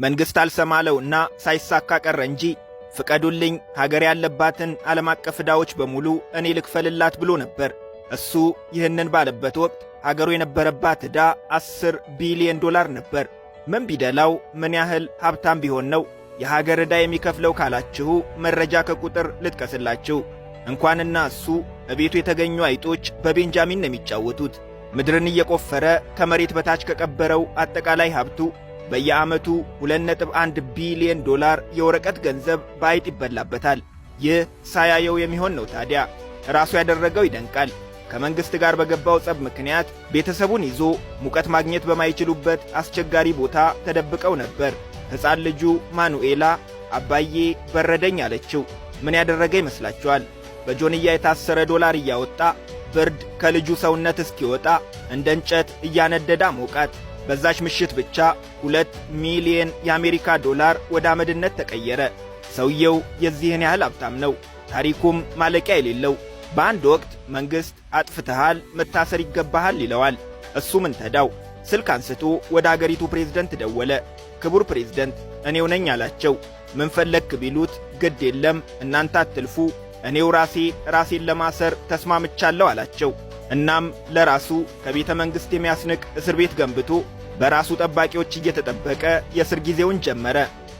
መንግሥት አልሰማለውና ሳይሳካ ቀረ እንጂ ፍቀዱልኝ ሀገር ያለባትን ዓለም አቀፍ ዕዳዎች በሙሉ እኔ ልክፈልላት ብሎ ነበር። እሱ ይህንን ባለበት ወቅት ሀገሩ የነበረባት ዕዳ 10 ቢሊዮን ዶላር ነበር። ምን ቢደላው ምን ያህል ሀብታም ቢሆን ነው የሀገር ዕዳ የሚከፍለው ካላችሁ መረጃ ከቁጥር ልጥቀስላችሁ። እንኳንና እሱ እቤቱ የተገኙ አይጦች በቤንጃሚን ነው የሚጫወቱት። ምድርን እየቆፈረ ከመሬት በታች ከቀበረው አጠቃላይ ሀብቱ በየዓመቱ 2.1 ቢሊዮን ዶላር የወረቀት ገንዘብ በአይጥ ይበላበታል። ይህ ሳያየው የሚሆን ነው ታዲያ። ራሱ ያደረገው ይደንቃል። ከመንግሥት ጋር በገባው ጸብ ምክንያት ቤተሰቡን ይዞ ሙቀት ማግኘት በማይችሉበት አስቸጋሪ ቦታ ተደብቀው ነበር። ሕፃን ልጁ ማኑኤላ አባዬ በረደኝ አለችው። ምን ያደረገ ይመስላችኋል? በጆንያ የታሰረ ዶላር እያወጣ ብርድ ከልጁ ሰውነት እስኪወጣ እንደ እንጨት እያነደዳ ሞቃት። በዛች ምሽት ብቻ 2 ሚሊዮን የአሜሪካ ዶላር ወደ አመድነት ተቀየረ። ሰውየው የዚህን ያህል ሀብታም ነው። ታሪኩም ማለቂያ የሌለው። በአንድ ወቅት መንግሥት አጥፍተሃል፣ መታሰር ይገባሃል ይለዋል። እሱ ምን ተዳው? ስልክ አንስቶ ወደ አገሪቱ ፕሬዝደንት ደወለ። ክቡር ፕሬዝደንት እኔው ነኝ አላቸው። ምን ፈለግክ ቢሉት ግድ የለም እናንተ አትልፉ፣ እኔው ራሴን ለማሰር ተስማምቻለሁ አላቸው። እናም ለራሱ ከቤተ መንግሥት የሚያስንቅ እስር ቤት ገንብቶ በራሱ ጠባቂዎች እየተጠበቀ የእስር ጊዜውን ጀመረ።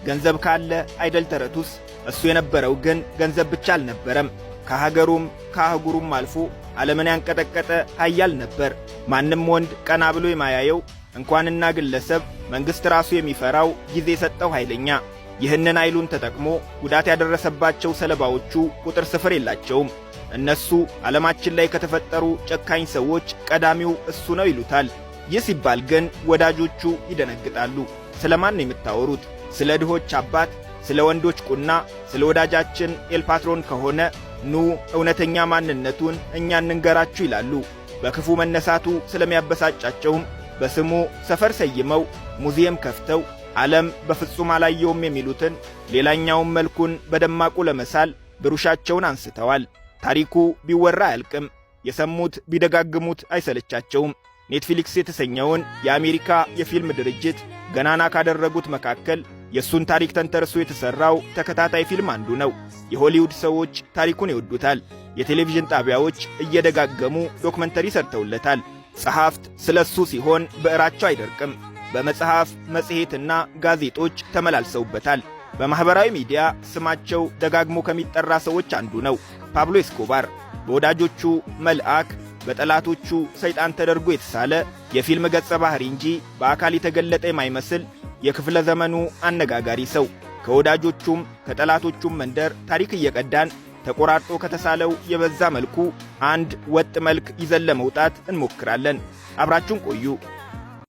ገንዘብ ካለ አይደል ተረቱስ? እሱ የነበረው ግን ገንዘብ ብቻ አልነበረም። ከሀገሩም ከአህጉሩም አልፎ ዓለምን ያንቀጠቀጠ ኃያል ነበር። ማንም ወንድ ቀና ብሎ የማያየው እንኳንና ግለሰብ መንግሥት ራሱ የሚፈራው ጊዜ የሰጠው ኃይለኛ። ይህንን ኃይሉን ተጠቅሞ ጉዳት ያደረሰባቸው ሰለባዎቹ ቁጥር ስፍር የላቸውም። እነሱ ዓለማችን ላይ ከተፈጠሩ ጨካኝ ሰዎች ቀዳሚው እሱ ነው ይሉታል። ይህ ሲባል ግን ወዳጆቹ ይደነግጣሉ። ስለ ማን ነው የምታወሩት? ስለ ድሆች አባት፣ ስለ ወንዶች ቁና፣ ስለ ወዳጃችን ኤልፓትሮን ከሆነ ኑ እውነተኛ ማንነቱን እኛ እንንገራችሁ ይላሉ። በክፉ መነሳቱ ስለሚያበሳጫቸውም በስሙ ሰፈር ሰይመው ሙዚየም ከፍተው ዓለም በፍጹም አላየውም የሚሉትን ሌላኛውን መልኩን በደማቁ ለመሳል ብሩሻቸውን አንስተዋል። ታሪኩ ቢወራ አያልቅም። የሰሙት ቢደጋግሙት አይሰለቻቸውም። ኔትፍሊክስ የተሰኘውን የአሜሪካ የፊልም ድርጅት ገናና ካደረጉት መካከል የእሱን ታሪክ ተንተርሶ የተሠራው ተከታታይ ፊልም አንዱ ነው። የሆሊውድ ሰዎች ታሪኩን ይወዱታል። የቴሌቪዥን ጣቢያዎች እየደጋገሙ ዶክመንተሪ ሰርተውለታል። ጸሐፍት ስለ እሱ ሲሆን ብዕራቸው አይደርቅም። በመጽሐፍ መጽሔትና ጋዜጦች ተመላልሰውበታል። በማኅበራዊ ሚዲያ ስማቸው ደጋግሞ ከሚጠራ ሰዎች አንዱ ነው። ፓብሎ ኤስኮባር በወዳጆቹ መልአክ፣ በጠላቶቹ ሰይጣን ተደርጎ የተሳለ የፊልም ገጸ ባህሪ እንጂ በአካል የተገለጠ የማይመስል የክፍለ ዘመኑ አነጋጋሪ ሰው። ከወዳጆቹም ከጠላቶቹም መንደር ታሪክ እየቀዳን ተቆራርጦ ከተሳለው የበዛ መልኩ አንድ ወጥ መልክ ይዘን ለመውጣት እንሞክራለን። አብራችሁን ቆዩ።